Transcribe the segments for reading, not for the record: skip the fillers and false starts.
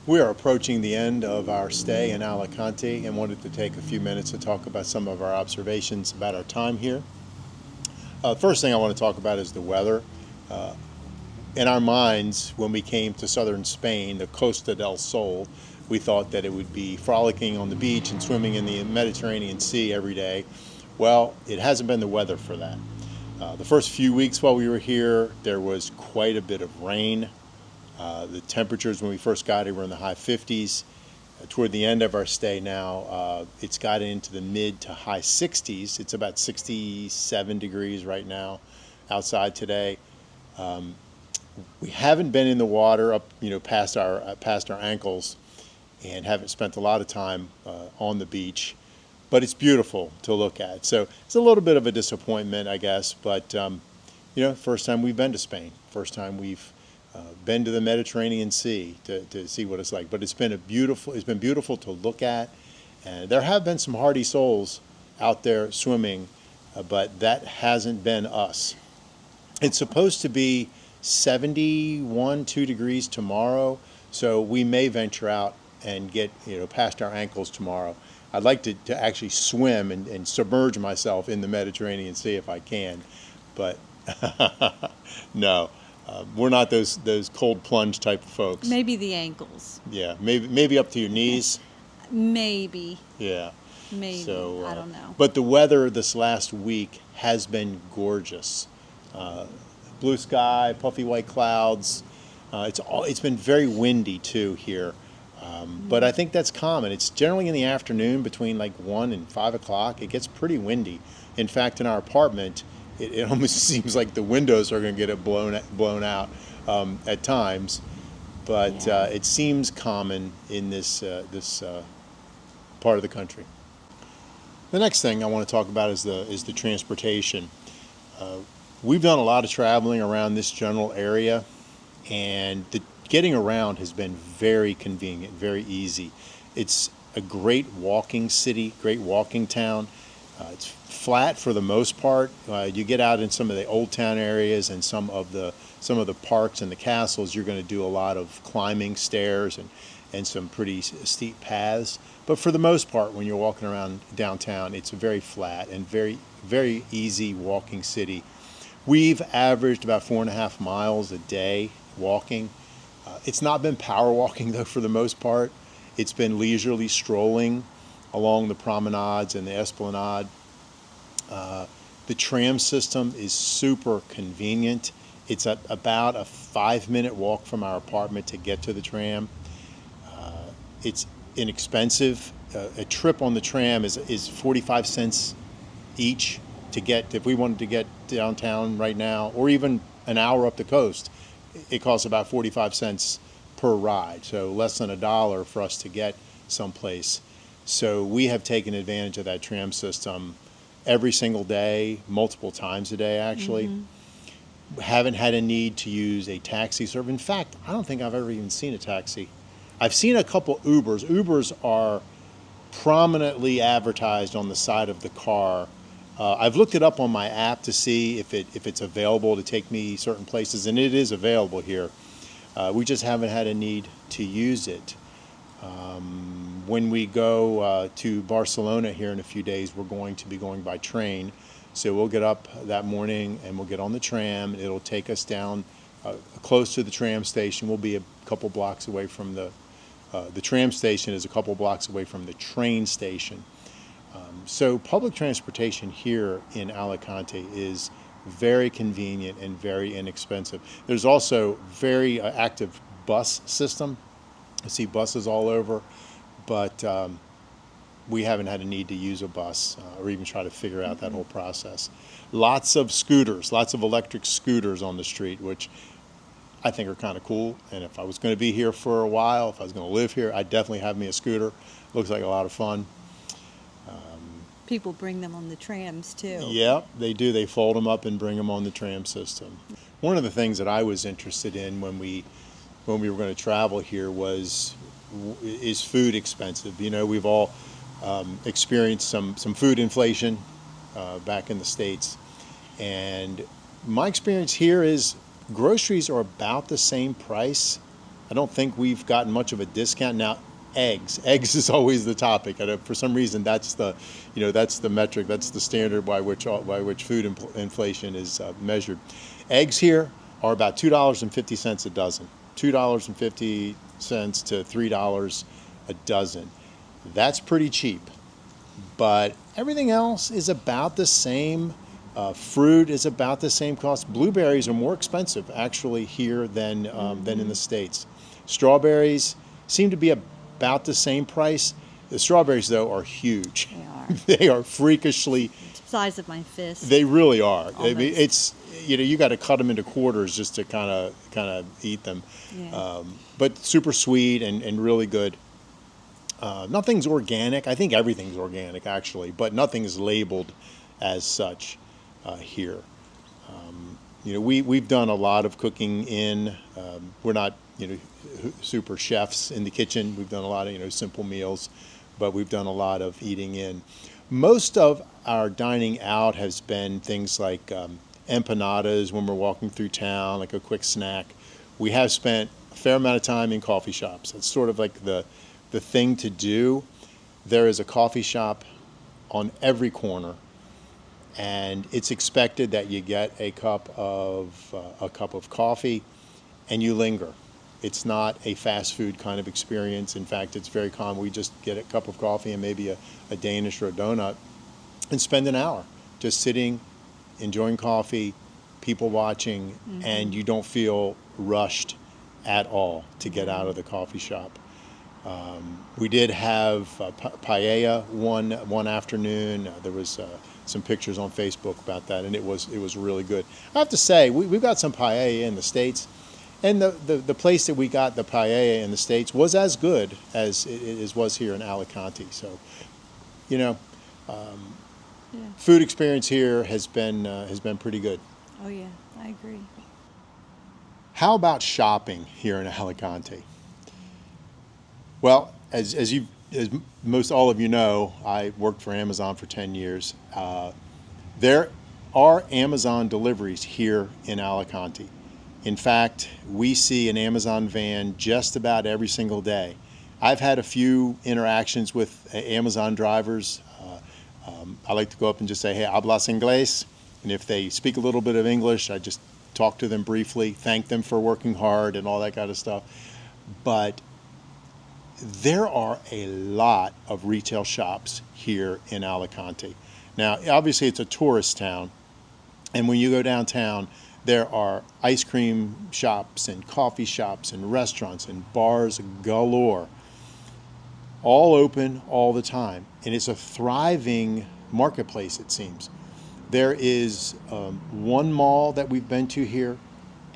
We are approaching the end of our stay in Alicante and wanted to take a few minutes to talk about some of our observations about our time here. First thing I want to talk about is the weather. Uh, in our minds, when we came to southern Spain, the Costa del Sol, we thought that it would be frolicking on the beach and swimming in the Mediterranean Sea every day. Well, it hasn't been the weather for that. The first few weeks while we were here, there was quite a bit of rain. The temperatures when we first got here were in the high 50s. Toward the end of our stay now, it's gotten into the mid to high 60s. It's about 67 degrees right now outside today. We haven't been in the water up, past our ankles, and haven't spent a lot of time on the beach. But it's beautiful to look at. So it's a little bit of a disappointment, I guess. But first time we've been to Spain, first time we've been to the Mediterranean Sea to see what it's like. But it's been beautiful to look at. And there have been some hardy souls out there swimming, but that hasn't been us. It's supposed to be 71, 2 degrees tomorrow, so we may venture out and get past our ankles tomorrow. I'd like to actually swim and submerge myself in the Mediterranean Sea if I can, but no, we're not those cold plunge type of folks. Maybe the ankles. Yeah, maybe up to your knees. Maybe. Yeah. Maybe. So, I don't know. But the weather this last week has been gorgeous. Blue sky, puffy white clouds. It's been very windy too here. But I think that's common. It's generally in the afternoon between like 1 and 5 o'clock. It gets pretty windy. In fact, in our apartment, it almost seems like the windows are going to get it blown out at times. But it seems common in this part of the country. The next thing I want to talk about is the transportation. We've done a lot of traveling around this general area, and getting around has been very convenient, very easy. It's a great walking city, great walking town. It's flat for the most part. You get out in some of the old town areas and some of the parks and the castles, you're going to do a lot of climbing stairs and some pretty steep paths. But for the most part, when you're walking around downtown, it's a very flat and very, very easy walking city. We've averaged about 4.5 miles a day walking. It's not been power walking, though, for the most part. It's been leisurely strolling along the promenades and the esplanade. The tram system is super convenient. It's about a 5-minute walk from our apartment to get to the tram. It's inexpensive. A trip on the tram is 45 cents each to get, if we wanted to get downtown right now, or even an hour up the coast, it costs about 45 cents per ride, so less than $1 for us to get someplace. So we have taken advantage of that tram system every single day, multiple times a day actually. Haven't had a need to use a taxi service. In fact, I don't think I've ever even seen a taxi. I've seen a couple Ubers. Ubers are prominently advertised on the side of the car. I've looked it up on my app to see if it's available to take me certain places, and it is available here. We just haven't had a need to use it. When we go to Barcelona here in a few days, we're going to be going by train. So we'll get up that morning and we'll get on the tram. It'll take us down close to the tram station. We'll be a couple blocks away from the tram station is a couple blocks away from the train station. So public transportation here in Alicante is very convenient and very inexpensive. There's also very active bus system. I see buses all over, but we haven't had a need to use a bus or even try to figure out that whole process. Lots of scooters, lots of electric scooters on the street, which I think are kind of cool. And if I was going to be here for a while, if I was going to live here, I'd definitely have me a scooter. Looks like a lot of fun. People bring them on the trams too. Yep, they do. They fold them up and bring them on the tram system. One of the things that I was interested in when we were going to travel here is food expensive? We've all experienced some food inflation back in the States, and my experience here is groceries are about the same price I don't think we've gotten much of a discount. Now, eggs is always the topic. And for some reason, that's the metric, that's the standard by which food inflation is measured. Eggs here are about $2.50 a dozen, $2.50 to $3 a dozen. That's pretty cheap, but everything else is about the same. Fruit is about the same cost. Blueberries are more expensive actually here than in the States. Strawberries seem to be about the same price. The strawberries, though, are huge. They are. They are freakishly. Size of my fist. They really are. I mean, Almost. it's you got to cut them into quarters just to kind of eat them. Yeah. But super sweet and really good. Nothing's organic. I think everything's organic actually, but nothing's labeled as such here. We've done a lot of cooking in. We're not super chefs in the kitchen. We've done a lot of simple meals, but we've done a lot of eating in. Most of our dining out has been things like empanadas when we're walking through town, like a quick snack. We have spent a fair amount of time in coffee shops. It's sort of like the thing to do. There is a coffee shop on every corner, and it's expected that you get a cup of coffee and you linger. It's not a fast food kind of experience. In fact, it's very common. We just get a cup of coffee and maybe a Danish or a donut and spend an hour just sitting, enjoying coffee, people watching, and you don't feel rushed at all to get out of the coffee shop. We did have paella one afternoon. There was some pictures on Facebook about that, and it was really good. I have to say, we've got some paella in the States, and the place that we got the paella in the States was as good as it was here in Alicante. So, Yeah. food experience here has been pretty good. Oh yeah, I agree. How about shopping here in Alicante? Well, as most all of you know, I worked for Amazon for 10 years. There are Amazon deliveries here in Alicante. In fact, we see an Amazon van just about every single day. I've had a few interactions with Amazon drivers. I like to go up and just say, hey, hablas inglés? And if they speak a little bit of English, I just talk to them briefly, thank them for working hard and all that kind of stuff. But there are a lot of retail shops here in Alicante. Now, obviously, it's a tourist town, and when you go downtown, there are ice cream shops and coffee shops and restaurants and bars galore, all open all the time. And it's a thriving marketplace, it seems. There is one mall that we've been to here.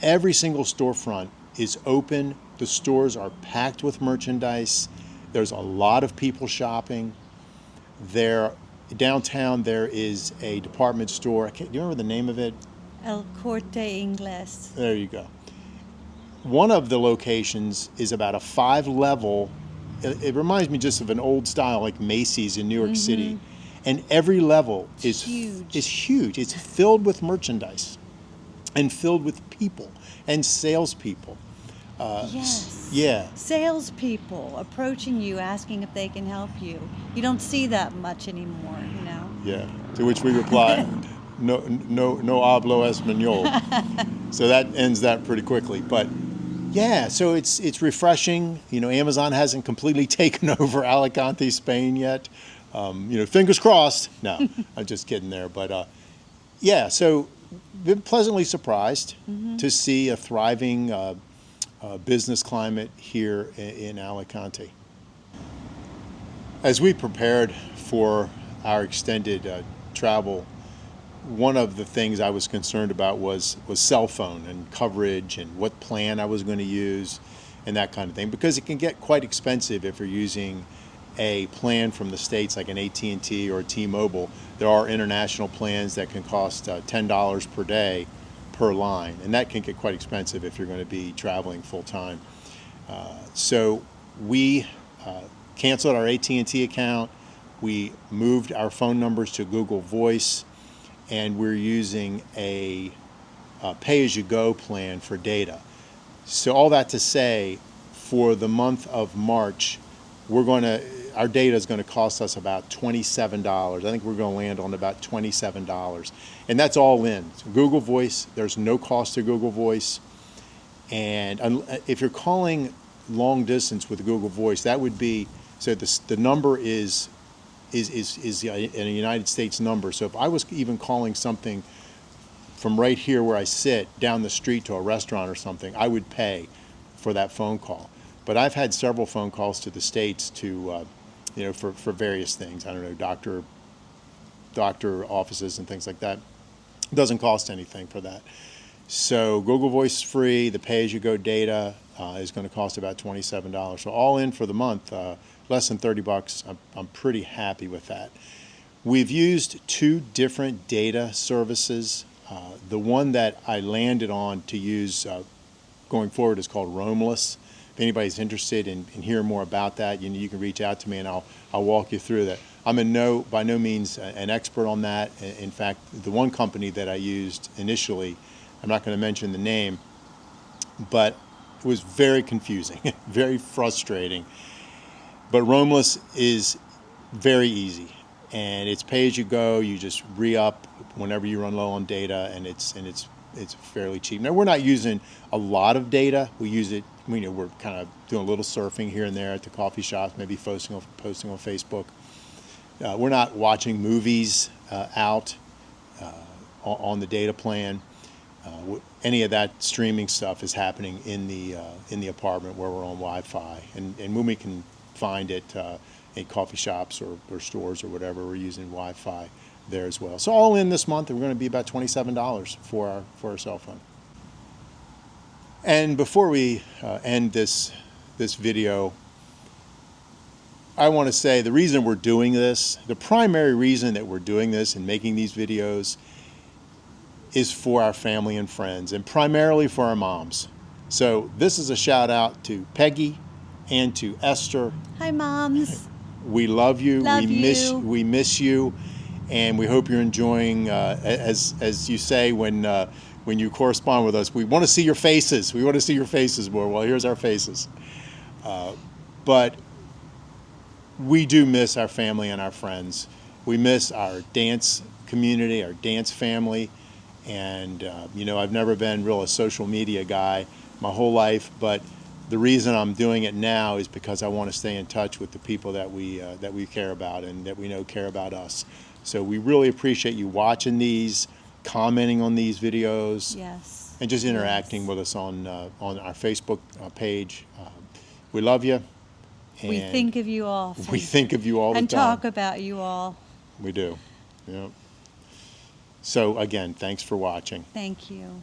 Every single storefront is open. The stores are packed with merchandise. There's a lot of people shopping. Downtown, there is a department store. Do you remember the name of it? El Corte Inglés. There you go. One of the locations is about a 5-level. It reminds me just of an old style like Macy's in New York City. And every level is huge. It's filled with merchandise and filled with people and salespeople. Yes. Yeah. Salespeople approaching you, asking if they can help you. You don't see that much anymore, you know. Yeah. To which we reply, no hablo español. So that ends that pretty quickly. But yeah, so it's refreshing. Amazon hasn't completely taken over Alicante, Spain yet. Fingers crossed. No, I'm just kidding there. But yeah, so been pleasantly surprised to see a thriving business climate here in Alicante. As we prepared for our extended travel, one of the things I was concerned about was cell phone and coverage and what plan I was going to use and that kind of thing, because it can get quite expensive if you're using a plan from the States like an AT&T or a T-Mobile. There are international plans that can cost $10 per day per line, and that can get quite expensive if you're going to be traveling full time. So we canceled our AT&T account. We moved our phone numbers to Google Voice, and we're using a pay-as-you-go plan for data. So all that to say, for the month of March, our data is going to cost us about $27. I think we're going to land on about $27. And that's all in. So Google Voice, there's no cost to Google Voice. And if you're calling long distance with Google Voice, that would be, so the number is a United States number. So if I was even calling something from right here where I sit down the street to a restaurant or something, I would pay for that phone call. But I've had several phone calls to the States to, for various things. I don't know, doctor offices and things like that. It doesn't cost anything for that. So Google Voice is free. The pay-as-you-go data is going to cost about $27. So all in for the month, less than $30. I'm pretty happy with that. We've used 2 different data services. The one that I landed on to use going forward is called Roamless. If anybody's interested in hearing more about that, you can reach out to me and I'll walk you through that. I'm by no means an expert on that. In fact, the one company that I used initially, I'm not going to mention the name, but it was very confusing, very frustrating. But Roamless is very easy, and it's pay as you go. You just re-up whenever you run low on data, and it's fairly cheap. Now, we're not using a lot of data. We use it, we're kind of doing a little surfing here and there at the coffee shops, maybe posting on Facebook. We're not watching movies out on the data plan. Any of that streaming stuff is happening in the apartment where we're on Wi-Fi, and when we can find it in coffee shops or stores or whatever, we're using Wi-Fi there as well. So all in this month, we're going to be about $27 for our cell phone. And before we end this video, I want to say the reason we're doing this, the primary reason that we're doing this and making these videos is for our family and friends, and primarily for our moms. So this is a shout out to Peggy and to Esther. Hi, moms. We love you. Love you. We miss you, and we hope you're enjoying. As you say when you correspond with us, we want to see your faces. We want to see your faces more. Well, here's our faces. But we do miss our family and our friends. We miss our dance community, our dance family. And, I've never been really a social media guy my whole life, but the reason I'm doing it now is because I want to stay in touch with the people that we care about and that we know care about us. So we really appreciate you watching these, commenting on these videos, Yes. and just interacting with us on our Facebook page. We love you. We think of you all. We think of you all the time. And talk about you all. We do. Yeah. So again, thanks for watching. Thank you.